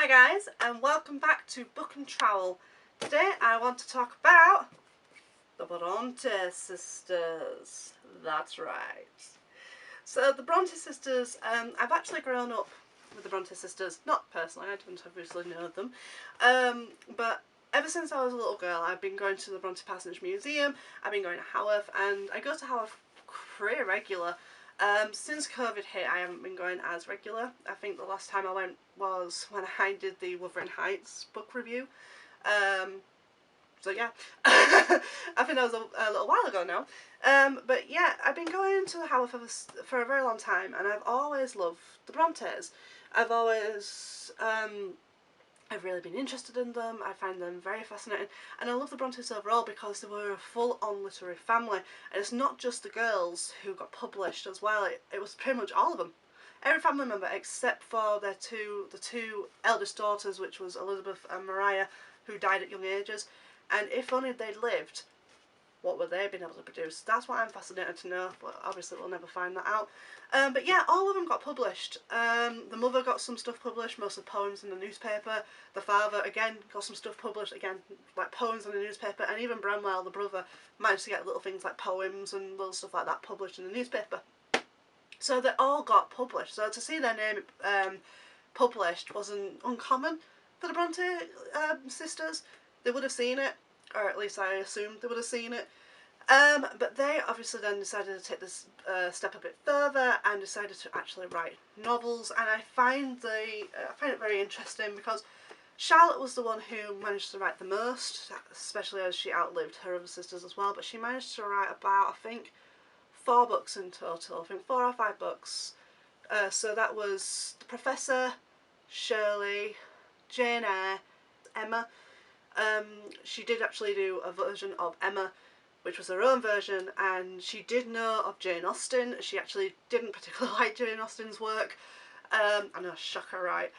Hi guys, and welcome back to Book and Trowel. Today I want to talk about the Bronte sisters. That's right. So the Bronte sisters, I've actually grown up with the Bronte sisters. Not personally, I don't obviously know them. But ever since I was a little girl, I've been going to the Bronte Passage Museum, I've been going to Haworth, and I go to Haworth pretty regular. Since COVID hit, I haven't been going as regular. I think the last time I went was when I did the Wuthering Heights book review. So yeah, I think that was a little while ago now. But yeah, I've been going to Haworth for a very long time, and I've always loved the Brontes. I've really been interested in them. I find them very fascinating, and I love the Brontes overall because they were a full-on literary family, and it's not just the girls who got published as well. It was pretty much all of them. Every family member except for the two eldest daughters, which was Elizabeth and Maria, who died at young ages. And if only they'd lived, what would they have been able to produce? That's what I'm fascinated to know, but obviously we'll never find that out. But yeah, all of them got published. The mother got some stuff published, mostly poems in the newspaper. The father, again, got some stuff published, again, like poems in the newspaper. And even Bramwell, the brother, managed to get little things like poems and little stuff like that published in the newspaper. So they all got published. So to see their name published wasn't uncommon for the Bronte sisters. They would have seen it, or at least I assumed they would have seen it. But they obviously then decided to take this step a bit further and decided to actually write novels. And I find it very interesting because Charlotte was the one who managed to write the most, especially as she outlived her other sisters as well. But she managed to write about, I think, 4 books in total. I think 4 or 5 books. So that was The Professor, Shirley, Jane Eyre, Emma. She did actually do a version of Emma, which was her own version, and she did know of Jane Austen. She actually didn't particularly like Jane Austen's work. I know, shocker, right?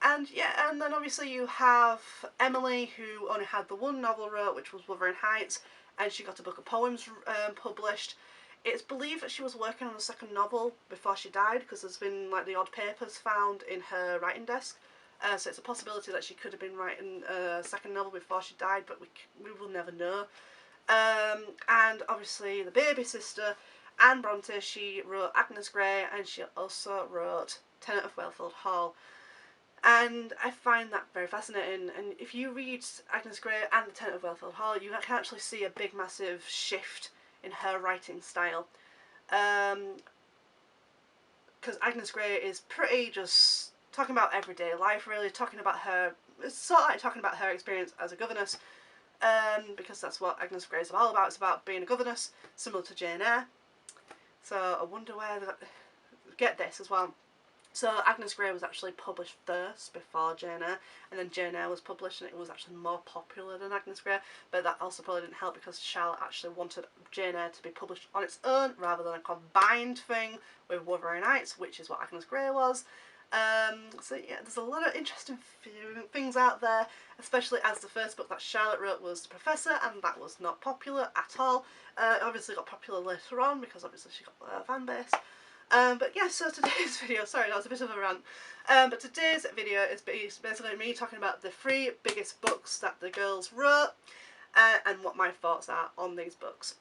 And yeah, and then obviously you have Emily, who only had the one novel wrote, which was Wuthering Heights, and she got a book of poems published. It's believed that she was working on a second novel before she died, because there's been like the odd papers found in her writing desk. So it's a possibility that she could have been writing a second novel before she died, but we will never know. And obviously the baby sister, Anne Bronte, she wrote Agnes Grey, and she also wrote Tennent of Wildfell Hall. And I find that very fascinating. And if you read Agnes Grey and the Tennent of Wildfell Hall, you can actually see a big massive shift in her writing style. Because Agnes Grey is pretty just talking about everyday life, really, talking about her, it's sort of like talking about her experience as a governess, because that's what Agnes Grey is all about. It's about being a governess, similar to Jane Eyre. So I wonder where get this as well. So Agnes Grey was actually published first before Jane Eyre, and then Jane Eyre was published, and it was actually more popular than Agnes Grey, but that also probably didn't help because Charlotte actually wanted Jane Eyre to be published on its own rather than a combined thing with Wuthering Heights, which is what Agnes Grey was. So yeah, there's a lot of interesting things out there, especially as the first book that Charlotte wrote was The Professor, and that was not popular at all. It obviously got popular later on because obviously she got a fan base. But yeah, so today's video, sorry that was a bit of a rant, but today's video is basically me talking about the 3 biggest books that the girls wrote, and what my thoughts are on these books.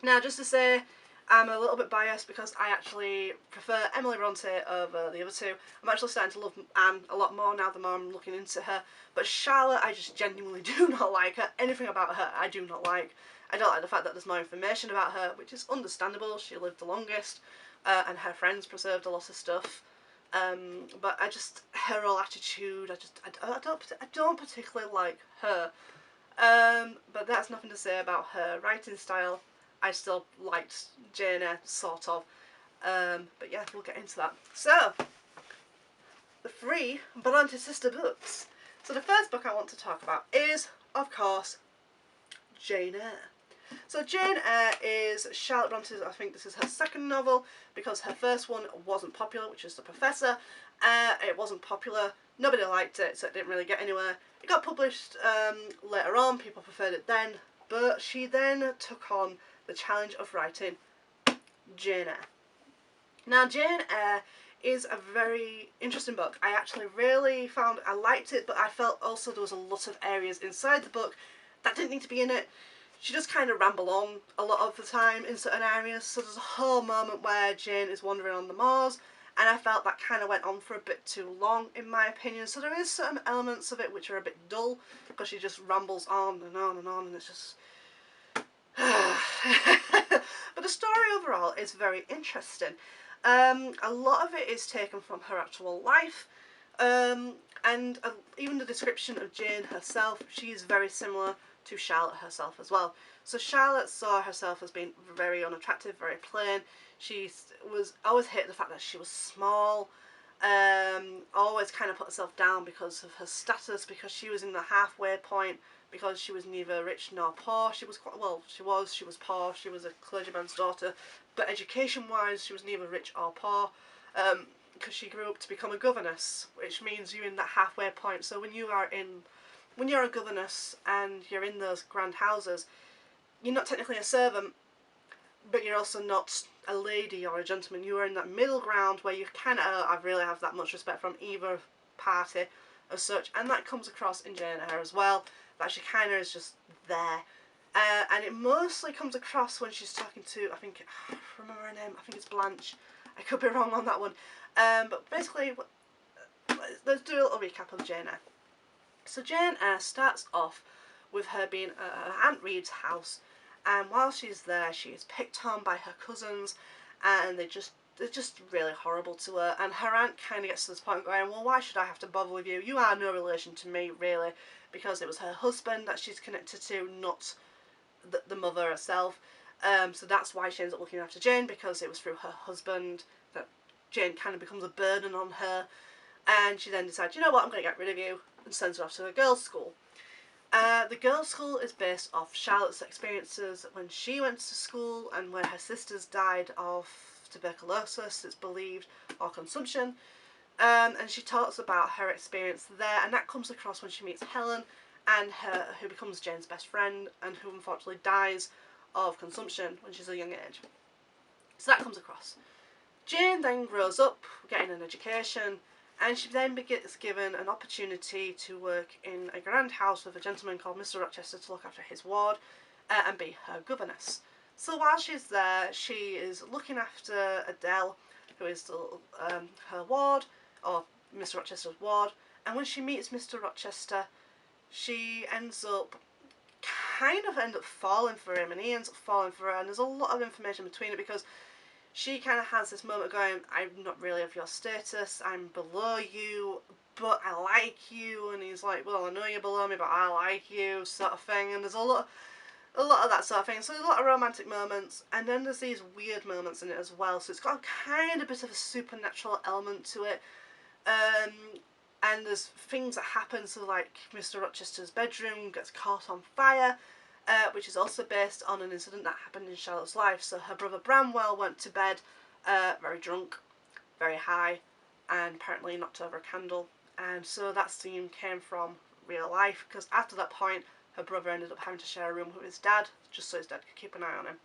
Now, just to say, I'm a little bit biased because I actually prefer Emily Bronte over the other 2. I'm actually starting to love Anne a lot more now the more I'm looking into her. But Charlotte, I just genuinely do not like her. Anything about her I do not like. I don't like the fact that there's more information about her, which is understandable. She lived the longest, and her friends preserved a lot of stuff. But her whole attitude, I don't particularly like her. But that's nothing to say about her writing style. I still liked Jane Eyre, sort of. But yeah, we'll get into that. So, the 3 Bronte sister books. So the first book I want to talk about is, of course, Jane Eyre. So Jane Eyre is Charlotte Bronte's, I think this is her second novel, because her first one wasn't popular, which is The Professor. It wasn't popular, nobody liked it, so it didn't really get anywhere. It got published later on, people preferred it then, but she then took on the challenge of writing Jane Eyre. Now, Jane Eyre is a very interesting book. I actually really found I liked it, but I felt also there was a lot of areas inside the book that didn't need to be in it. She just kind of ramble on a lot of the time in certain areas. So there's a whole moment where Jane is wandering on the moors, and I felt that kind of went on for a bit too long, in my opinion. So there is certain elements of it which are a bit dull, because she just rambles on and on and on, and it's just... But the story overall is very interesting. A lot of it is taken from her actual life, and even the description of Jane herself, she is very similar to Charlotte herself as well. So Charlotte saw herself as being very unattractive, very plain. She was always hated the fact that she was small, always kind of put herself down because of her status, because she was in the halfway point, because she was neither rich nor poor. She was quite, well, she was poor, she was a clergyman's daughter, but education wise she was neither rich or poor, because she grew up to become a governess, which means you're in that halfway point. So when you're a governess and you're in those grand houses, you're not technically a servant, but you're also not a lady or a gentleman. You are in that middle ground where you kind of, I really have that much respect from either party as such, and that comes across in Jane Eyre as well, that she kind of is just there. And it mostly comes across when she's talking to, I remember her name, I think it's Blanche. I could be wrong on that one. But basically, let's do a little recap of Jane Eyre. So Jane Eyre starts off with her being at her Aunt Reed's house, and while she's there she is picked on by her cousins, and they're just really horrible to her, and her aunt kind of gets to this point going, well, why should I have to bother with you? You are no relation to me, really, because it was her husband that she's connected to, not the mother herself. So that's why she ends up looking after Jane, because it was through her husband that Jane kind of becomes a burden on her, and she then decides, you know what, I'm going to get rid of you, and sends her off to a girls' school. The girls' school is based off Charlotte's experiences when she went to school, and when her sisters died of tuberculosis, it's believed, or consumption. And she talks about her experience there, and that comes across when she meets Helen, and who becomes Jane's best friend, and who unfortunately dies of consumption when she's a young age. So that comes across. Jane then grows up, getting an education, and she then gets given an opportunity to work in a grand house with a gentleman called Mr. Rochester to look after his ward, and be her governess. So while she's there, she is looking after Adele, who is her ward, or Mr. Rochester's ward, and when she meets Mr. Rochester, she ends up falling for him, and he ends up falling for her, and there's a lot of information between it, because she kind of has this moment going, I'm not really of your status, I'm below you, but I like you, and he's like, well, I know you're below me, but I like you, sort of thing, and there's a lot of that sort of thing. So there's a lot of romantic moments, and then there's these weird moments in it as well, so it's got a kind of bit of a supernatural element to it, and there's things that happen, so like Mr. Rochester's bedroom gets caught on fire, which is also based on an incident that happened in Charlotte's life. So her brother Bramwell went to bed very drunk, very high, and apparently knocked over a candle, and so that scene came from real life, because after that point her brother ended up having to share a room with his dad, just so his dad could keep an eye on him.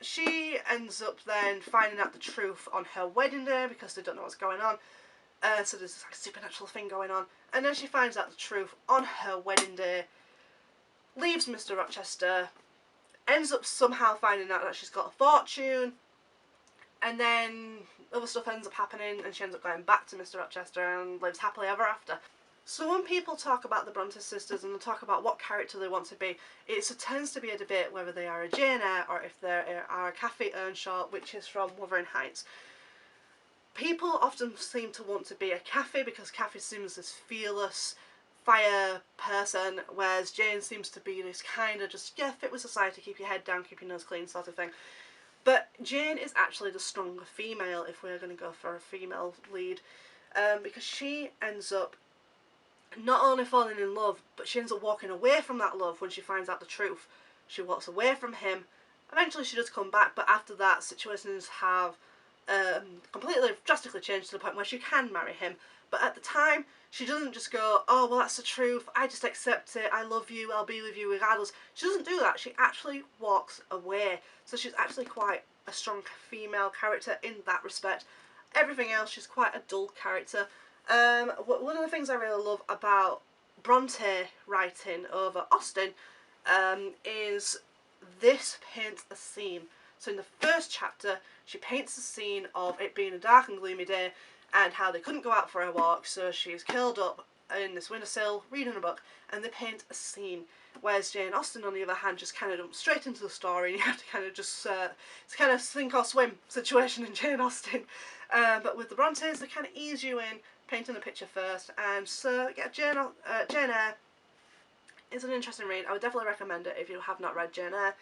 She ends up then finding out the truth on her wedding day, because they don't know what's going on, so there's this like supernatural thing going on, and then she finds out the truth on her wedding day, leaves Mr. Rochester, ends up somehow finding out that she's got a fortune, and then other stuff ends up happening, and she ends up going back to Mr. Rochester and lives happily ever after. So when people talk about the Bronte sisters and they talk about what character they want to be, it tends to be a debate whether they are a Jane Eyre or if they are a Cathy Earnshaw, which is from Wuthering Heights. People often seem to want to be a Cathy, because Cathy seems this fearless, fire person, whereas Jane seems to be this kind of just, yeah, fit with society, keep your head down, keep your nose clean sort of thing. But Jane is actually the stronger female, if we're going to go for a female lead, because she ends up not only falling in love, but she ends up walking away from that love when she finds out the truth. She walks away from him. Eventually she does come back, but after that situations have completely drastically changed to the point where she can marry him. But at the time, she doesn't just go, oh, well, that's the truth, I just accept it, I love you, I'll be with you regardless. She doesn't do that. She actually walks away. So she's actually quite a strong female character in that respect. Everything else, she's quite a dull character. One of the things I really love about Bronte writing over Austen is this paints a scene. So in the first chapter, she paints a scene of it being a dark and gloomy day and how they couldn't go out for a walk, so she's curled up in this windowsill reading a book, and they paint a scene. Whereas Jane Austen, on the other hand, just kind of jumps straight into the story, and you have to kind of just, it's kind of sink or swim situation in Jane Austen. But with the Brontes, they kind of ease you in, painting the picture first, and so, yeah, Jane Eyre is an interesting read. I would definitely recommend it if you have not read Jane Eyre.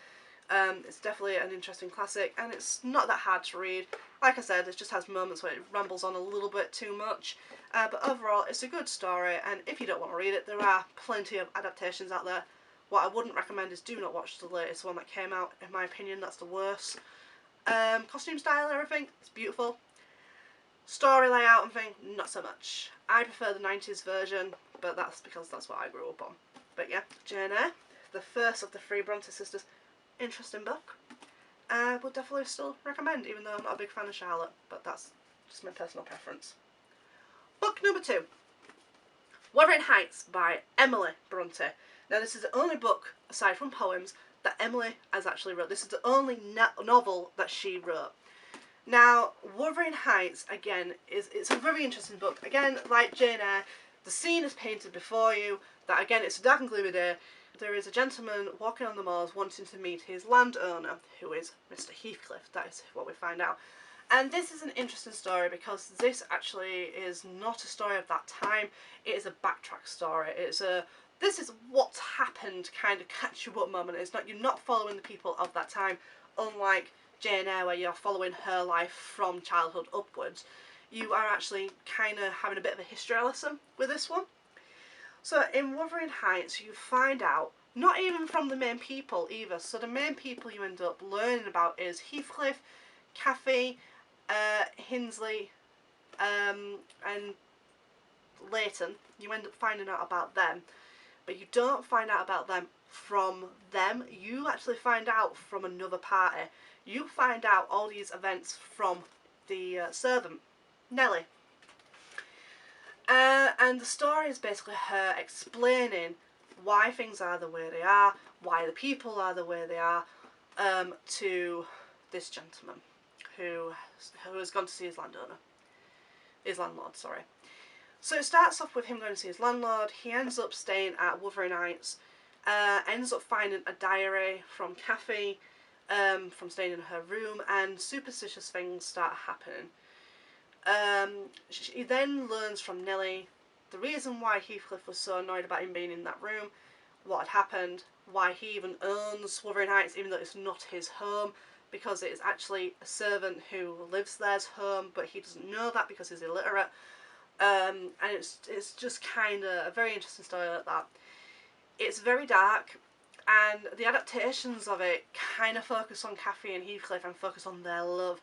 It's definitely an interesting classic, and it's not that hard to read. Like I said, it just has moments where it rambles on a little bit too much, but overall it's a good story, and if you don't want to read it, there are plenty of adaptations out there. What I wouldn't recommend is do not watch the latest one that came out. In my opinion, that's the worst. Costume style and everything, it's beautiful. Story layout and thing, not so much. I prefer the 90s version, but that's because that's what I grew up on. But yeah, Jane Eyre, the first of the 3 Bronte sisters. Interesting book. Would definitely still recommend, even though I'm not a big fan of Charlotte, but that's just my personal preference. Book number 2, Wuthering Heights by Emily Bronte. Now this is the only book, aside from poems, that Emily has actually wrote. This is the only novel that she wrote. Now, Wuthering Heights, again, it's a very interesting book. Again, like Jane Eyre, the scene is painted before you, that again, it's a dark and gloomy day. There is a gentleman walking on the moors wanting to meet his landowner, who is Mr. Heathcliff. That is what we find out. And this is an interesting story because this actually is not a story of that time. It is a backtrack story. This is what's happened kind of catch you up moment. You're not following the people of that time, unlike Jane Eyre where you're following her life from childhood upwards. You are actually kind of having a bit of a history lesson with this one. So in Wuthering Heights you find out, not even from the main people either, so the main people you end up learning about is Heathcliff, Cathy, Hinsley, and Leighton. You end up finding out about them, but you don't find out about them from them. You actually find out from another party. You find out all these events from the servant, Nellie. And the story is basically her explaining why things are the way they are, why the people are the way they are, to this gentleman who has gone to see his landlord, sorry. So it starts off with him going to see his landlord. He ends up staying at Wuthering Heights, ends up finding a diary from Cathy, from staying in her room, and superstitious things start happening. He then learns from Nellie the reason why Heathcliff was so annoyed about him being in that room, what had happened, why he even owns Wuthering Heights even though it's not his home, because it is actually a servant who lives there's home, but he doesn't know that because he's illiterate. And it's just kind of a very interesting story like that. It's very dark, and the adaptations of it kind of focus on Cathy and Heathcliff and focus on their love,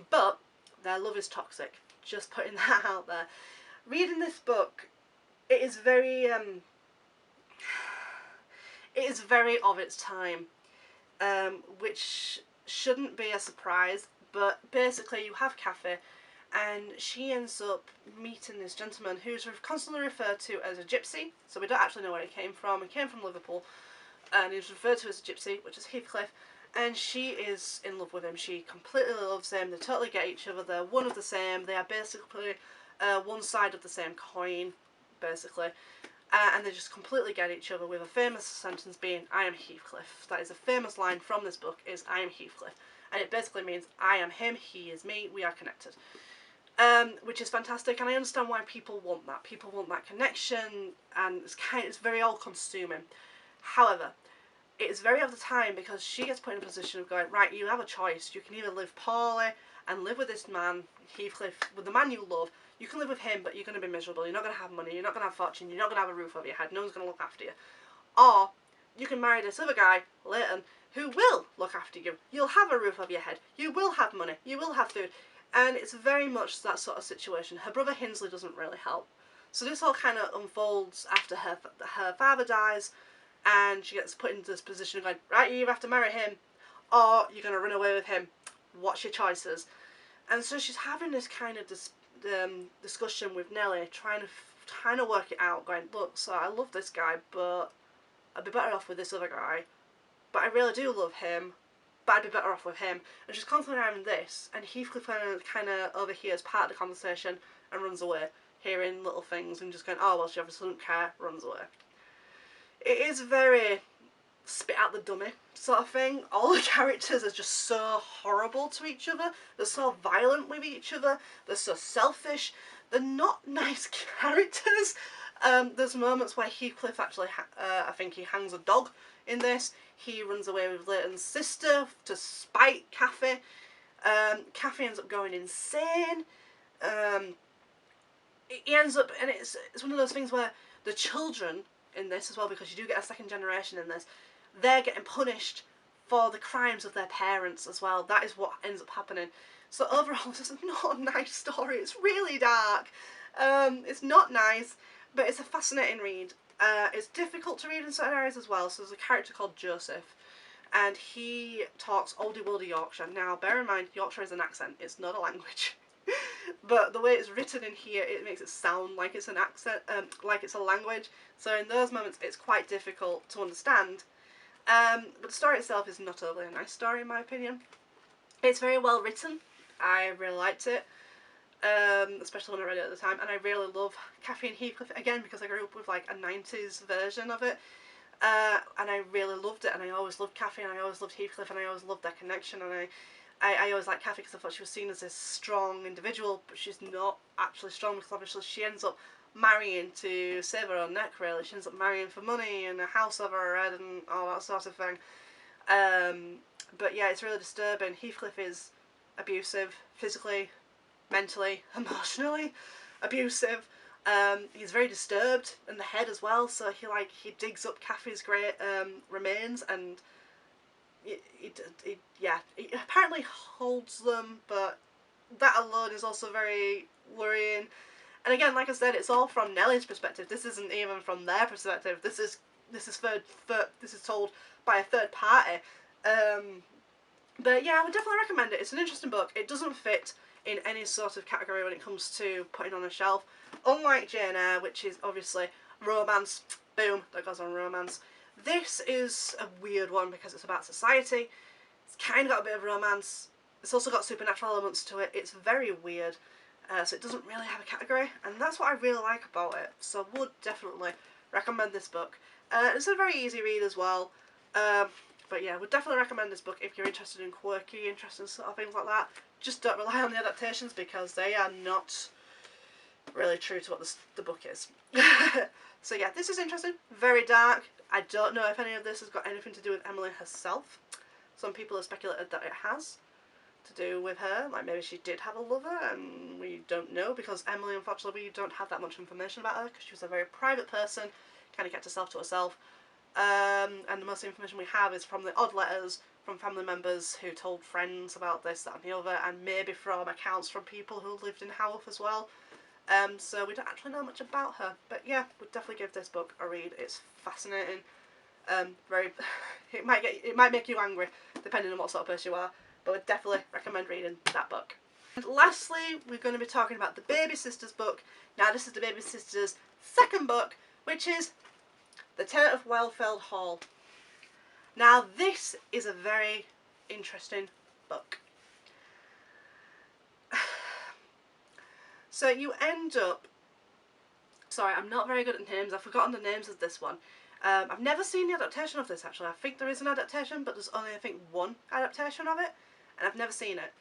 but their love is toxic. Just putting that out there. Reading this book, it is very of its time, which shouldn't be a surprise. But basically, you have Cathy, and she ends up meeting this gentleman who's constantly referred to as a gypsy. So we don't actually know where he came from. He came from Liverpool, and he's referred to as a gypsy, which is Heathcliff. And she is in love with him. She completely loves him. They totally get each other. They're one of the same. They are basically one side of the same coin, basically. And they just completely get each other, with a famous sentence being, "I am Heathcliff." That is a famous line from this book, is "I am Heathcliff." And it basically means, I am him, he is me, we are connected. Which is fantastic, and I understand why people want that. People want that connection, and it's very all-consuming. However, it is very of the time, because she gets put in a position of going, right, you have a choice. You can either live poorly and live with this man, Heathcliff, with the man you love. You can live with him, but you're going to be miserable. You're not going to have money. You're not going to have fortune. You're not going to have a roof over your head. No one's going to look after you. Or you can marry this other guy, Leighton, who will look after you. You'll have a roof over your head. You will have money. You will have food. And it's very much that sort of situation. Her brother Hinsley doesn't really help. So this all kind of unfolds after her father dies, and she gets put into this position of going, right, you have to marry him, or you're going to run away with him. What's your choices? And so she's having this kind of discussion with Nellie, trying to work it out, going, look, so I love this guy, but I'd be better off with this other guy. But I really do love him, but I'd be better off with him. And she's constantly having this, and Heathcliff kind of overhears part of the conversation and runs away, hearing little things and just going, oh, well, she obviously doesn't care, runs away. It is very spit out the dummy sort of thing. All the characters are just so horrible to each other. They're so violent with each other. They're so selfish. They're not nice characters. There's moments where Heathcliff actually, I think he hangs a dog in this. He runs away with Leighton's sister to spite Cathy. Cathy ends up going insane. He ends up, and it's one of those things where the children in this as well, because you do get a second generation in this, they're getting punished for the crimes of their parents as well. That is what ends up happening. So overall, this is not a nice story. It's really dark. It's not nice, but it's a fascinating read. It's difficult to read in certain areas as well. So there's a character called Joseph, and he talks oldie-worldy Yorkshire. Now, bear in mind, Yorkshire is an accent. It's not a language. But the way it's written in here, it makes it sound like it's an accent, like it's a language. So in those moments, it's quite difficult to understand. But the story itself is not overly a nice story, in my opinion. It's very well written. I really liked it, especially when I read it at the time. And I really love Cathy and Heathcliff, again, because I grew up with like a 90s version of it. And I really loved it. And I always loved Cathy, and I always loved Heathcliff, and I always loved their connection. And I always liked Cathy because I thought she was seen as this strong individual, but she's not actually strong, because obviously she ends up marrying to save her own neck, really. She ends up marrying for money and a house over her head and all that sort of thing. But yeah, it's really disturbing. Heathcliff is abusive, physically, mentally, emotionally abusive. He's very disturbed in the head as well, so he digs up Cathy's great remains, and he apparently holds them, but that alone is also very worrying. And again, like I said, it's all from Nellie's perspective. This isn't even from their perspective. This is told by a third party. But yeah, I would definitely recommend it. It's an interesting book. It doesn't fit in any sort of category when it comes to putting on a shelf. Unlike Jane Eyre, which is obviously romance, boom, that goes on romance. This is a weird one because it's about society. It's kind of got a bit of romance. It's also got supernatural elements to it. It's very weird. So it doesn't really have a category, and that's what I really like about it. So I would definitely recommend this book. It's a very easy read as well. But yeah, I would definitely recommend this book if you're interested in quirky, interesting sort of things like that. Just don't rely on the adaptations because they are not really true to what the book is. So yeah, this is interesting. Very dark. I don't know if any of this has got anything to do with Emily herself. Some people have speculated that it has to do with her, like maybe she did have a lover and we don't know, because Emily, unfortunately, we don't have that much information about her because she was a very private person, kind of kept herself to herself, and the most information we have is from the odd letters from family members who told friends about this, that and the other, and maybe from accounts from people who lived in Haworth as well. So we don't actually know much about her, but yeah, we'd definitely give this book a read. It's fascinating. It might make you angry depending on what sort of person you are, but I would definitely recommend reading that book. And lastly, we're going to be talking about the Baby Sisters book. Now, this is the Baby Sisters' second book, which is The Tennent of Wildfell Hall. Now, this is a very interesting book. So you end up... Sorry, I'm not very good at names. I've forgotten the names of this one. I've never seen the adaptation of this, actually. I think there is an adaptation, but there's only, I think, one adaptation of it, and I've never seen it.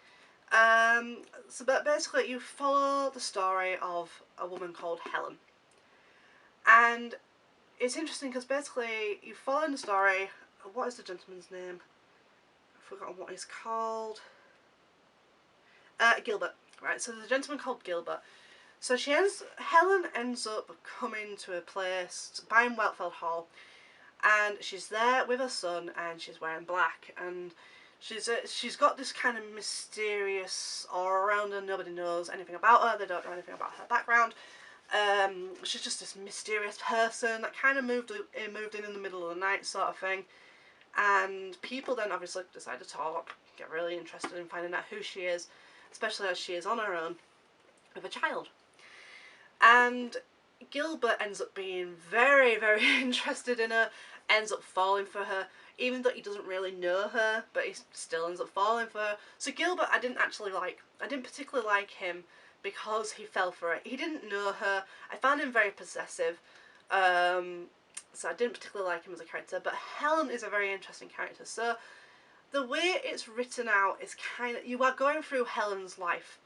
But basically, you follow the story of a woman called Helen. And it's interesting because basically, you follow in the story... What is the gentleman's name? I've forgotten what he's called. Gilbert. Right, so there's a gentleman called Gilbert. So Helen ends up coming to a place, buying Wildfell Hall, and she's there with her son, and she's wearing black, and she's got this kind of mysterious aura around her. Nobody knows anything about her. They don't know anything about her background. She's just this mysterious person that kind of moved in the middle of the night, sort of thing. And people then obviously decide to talk, get really interested in finding out who she is. especially as she is on her own with a child. And Gilbert ends up being very, very interested in her, ends up falling for her, even though he doesn't really know her, but he still ends up falling for her. So Gilbert I didn't particularly like him because he fell for it. He didn't know her. I found him very possessive. So I didn't particularly like him as a character, but Helen is a very interesting character. So the way it's written out is you are going through Helen's life.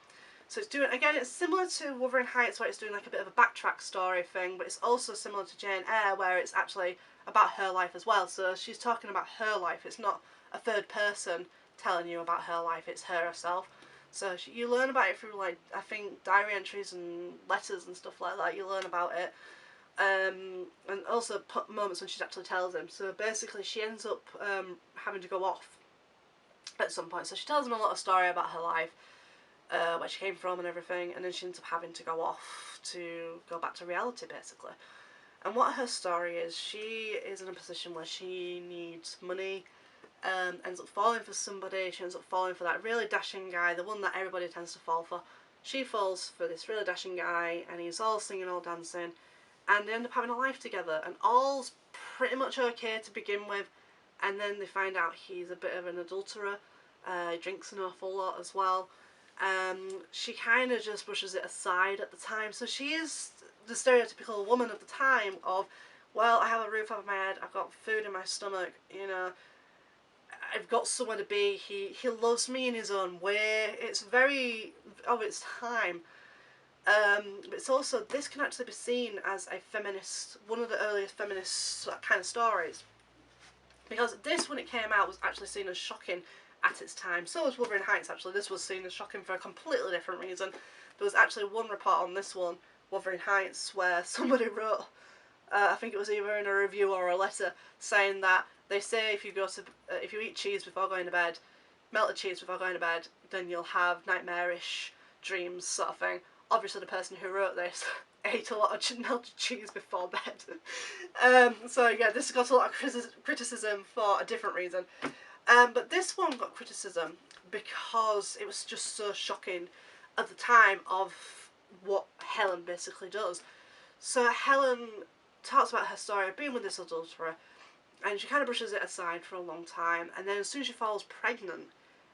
So it's similar to Wuthering Heights, where it's doing like a bit of a backtrack story thing, but it's also similar to Jane Eyre, where it's actually about her life as well. So she's talking about her life. It's not a third person telling you about her life, it's her herself. So you learn about it through, like, I think, diary entries and letters and stuff like that. You learn about it. And also moments when she actually tells him. So basically she ends up having to go off at some point. So she tells him a lot of story about her life, where she came from and everything, and then she ends up having to go off to go back to reality, basically. And what her story is, she is in a position where she needs money, ends up falling for somebody. She ends up falling for that really dashing guy, the one that everybody tends to fall for. She falls for this really dashing guy, and he's all singing, all dancing, and they end up having a life together, and all's pretty much okay to begin with, and then they find out he's a bit of an adulterer. He drinks an awful lot as well. She kind of just brushes it aside at the time. So she is the stereotypical woman of the time of, well, I have a roof over my head, I've got food in my stomach, you know, I've got somewhere to be, he loves me in his own way. It's very of its time. But it's also, this can actually be seen as a feminist, one of the earliest feminist kind of stories. Because this, when it came out, was actually seen as shocking at its time. So was Wuthering Heights, actually. This was seen as shocking for a completely different reason. There was actually one report on this one, Wuthering Heights, where somebody wrote, I think it was either in a review or a letter, saying that they say if you eat cheese before going to bed, melted cheese before going to bed, then you'll have nightmarish dreams, sort of thing. Obviously the person who wrote this ate a lot of melted cheese before bed. So yeah, this got a lot of criticism for a different reason. But this one got criticism because it was just so shocking at the time of what Helen basically does. So Helen talks about her story of being with this adulterer, and she kind of brushes it aside for a long time, and then as soon as she falls pregnant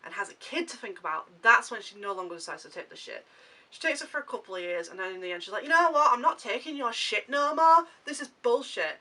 and has a kid to think about, that's when she no longer decides to take the shit. She takes it for a couple of years, and then in the end she's like, you know what, I'm not taking your shit no more, this is bullshit.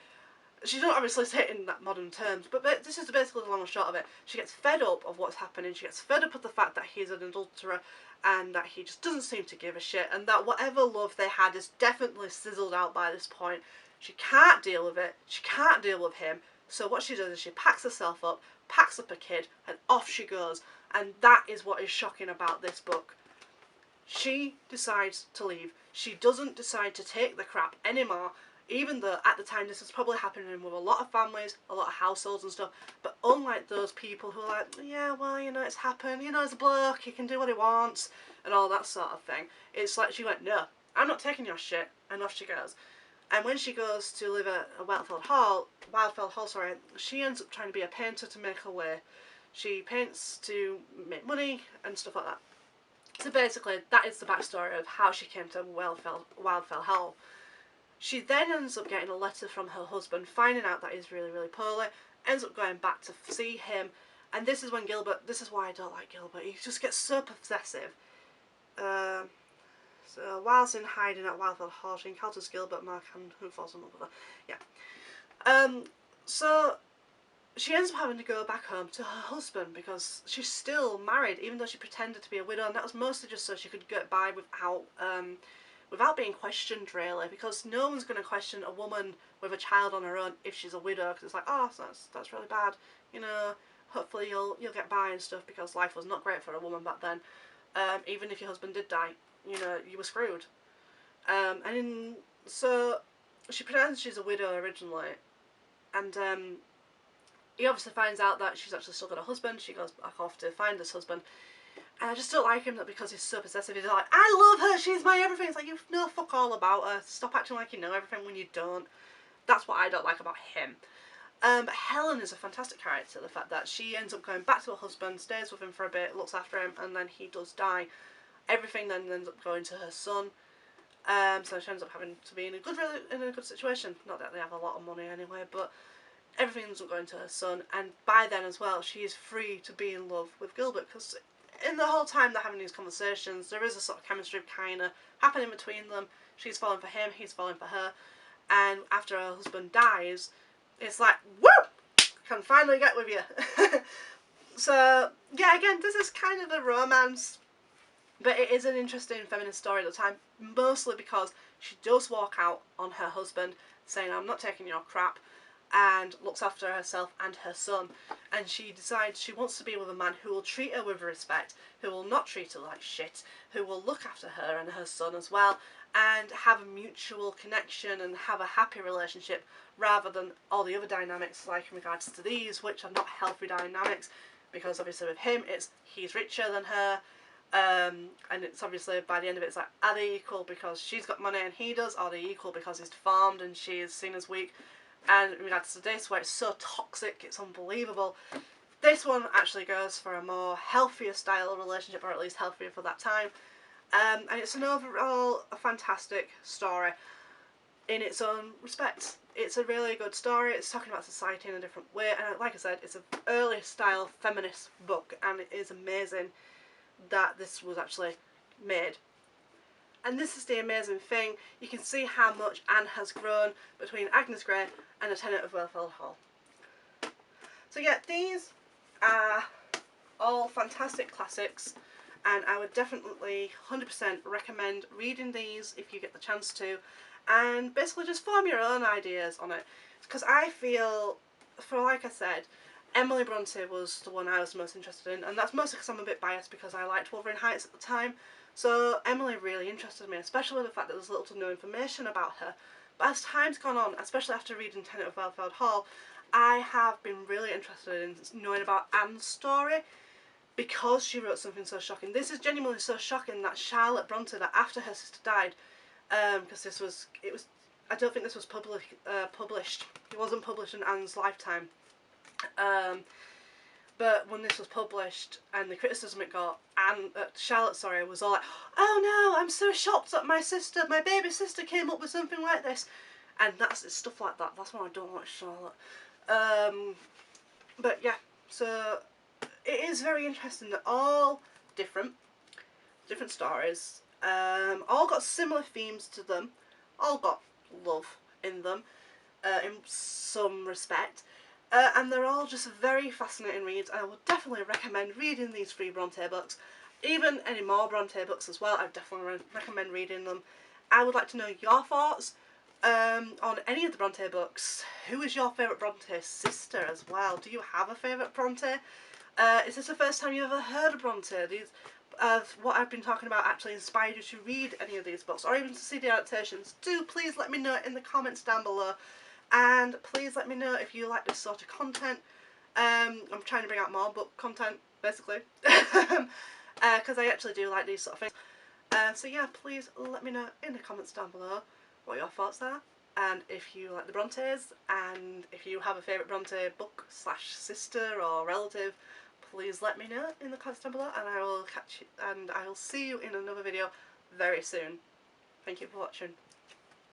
She doesn't obviously say it in that modern terms, but this is basically the long and short of it. She gets fed up of what's happening, she gets fed up of the fact that he's an adulterer, and that he just doesn't seem to give a shit, and that whatever love they had is definitely sizzled out by this point. She can't deal with it, she can't deal with him, so what she does is she packs herself up, packs up a kid, and off she goes. And that is what is shocking about this book. She decides to leave. She doesn't decide to take the crap anymore, even though at the time this is probably happening with a lot of families, a lot of households and stuff. But unlike those people who are like, yeah, well, you know, it's happened, you know, it's a bloke, he can do what he wants, and all that sort of thing. It's like she went, no, I'm not taking your shit, and off she goes. And when she goes to live at Wildfell Hall, she ends up trying to be a painter to make her way. She paints to make money and stuff like that. So basically, that is the backstory of how she came to Wildfell Hall. She then ends up getting a letter from her husband, finding out that he's really, really poorly, ends up going back to see him, and this is when this is why I don't like Gilbert, he just gets so possessive. So whilst in hiding at Wildfell Hall, she encounters Gilbert Markham, who falls in love with her. Yeah. So she ends up having to go back home to her husband because she's still married, even though she pretended to be a widow, and that was mostly just so she could get by without being questioned, really, because no one's going to question a woman with a child on her own if she's a widow, because it's like, oh, that's really bad, you know, hopefully you'll get by and stuff, because life was not great for a woman back then. Even if your husband did die, you know, you were screwed. So she pretends she's a widow originally, and he obviously finds out that she's actually still got a husband. She goes back off to find this husband, and I just don't like him that because he's so possessive. He's like, I love her, she's my everything. It's like, you know fuck all about her. Stop acting like you know everything when you don't. That's what I don't like about him. But Helen is a fantastic character. The fact that she ends up going back to her husband, stays with him for a bit, looks after him, and then he does die. everything then ends up going to her son. So she ends up having to be in a good situation. Not that they have a lot of money anyway, but everything ends up going to her son. And by then as well, she is free to be in love with Gilbert, because in the whole time they're having these conversations, there is a sort of chemistry kind of happening between them. She's falling for him, he's falling for her. And after her husband dies, it's like, woo! Can finally get with you. So, yeah, again, this is kind of a romance, but it is an interesting feminist story at the time, mostly because she does walk out on her husband, saying, I'm not taking your crap, and looks after herself and her son. And she decides she wants to be with a man who will treat her with respect, who will not treat her like shit, who will look after her and her son as well, and have a mutual connection and have a happy relationship, rather than all the other dynamics, like in regards to these, which are not healthy dynamics, because obviously with him it's he's richer than her, and it's obviously by the end of it it's like, are they equal because she's got money and he does, are they equal because he's deformed and she is seen as weak? And in regards to this, where it's so toxic, it's unbelievable. This one actually goes for a more healthier style of relationship, or at least healthier for that time. And it's an overall a fantastic story in its own respects. It's a really good story. It's talking about society in a different way, and like I said, it's an early style feminist book, and it is amazing that this was actually made. And this is the amazing thing, you can see how much Anne has grown between Agnes Grey and the Tennent of Wildfell Hall. So yeah, these are all fantastic classics, and I would definitely 100% recommend reading these if you get the chance to, and basically just form your own ideas on it. Because I feel, for like I said, Emily Bronte was the one I was most interested in, and that's mostly because I'm a bit biased because I liked Wuthering Heights at the time. So Emily really interested me, especially with the fact that there's little to no information about her. But as time's gone on, especially after reading Tennent of Wildfell Hall, I have been really interested in knowing about Anne's story, because she wrote something so shocking. This is genuinely so shocking that Charlotte Bronte, that after her sister died, because I don't think this was published. It wasn't published in Anne's lifetime. But when this was published and the criticism it got, Charlotte, was all like, oh no, I'm so shocked that my baby sister came up with something like this. And it's stuff like that. That's why I don't like Charlotte. But yeah, so it is very interesting that all different stories, all got similar themes to them, all got love in them, in some respect. And they're all just very fascinating reads. I would definitely recommend reading these 3 Bronte books. Even any more Bronte books as well, I definitely recommend reading them. I would like to know your thoughts on any of the Bronte books. Who is your favourite Bronte sister as well? Do you have a favourite Bronte? Is this the first time you've ever heard of Bronte? What I've been talking about actually inspired you to read any of these books, or even to see the adaptations? Do please let me know in the comments down below. And please let me know if you like this sort of content. I'm trying to bring out more book content, basically, because I actually do like these sort of things. So yeah, please let me know in the comments down below what your thoughts are, and if you like the Brontes, and if you have a favourite Bronte book / sister or relative, please let me know in the comments down below, and I will see you in another video very soon. Thank you for watching.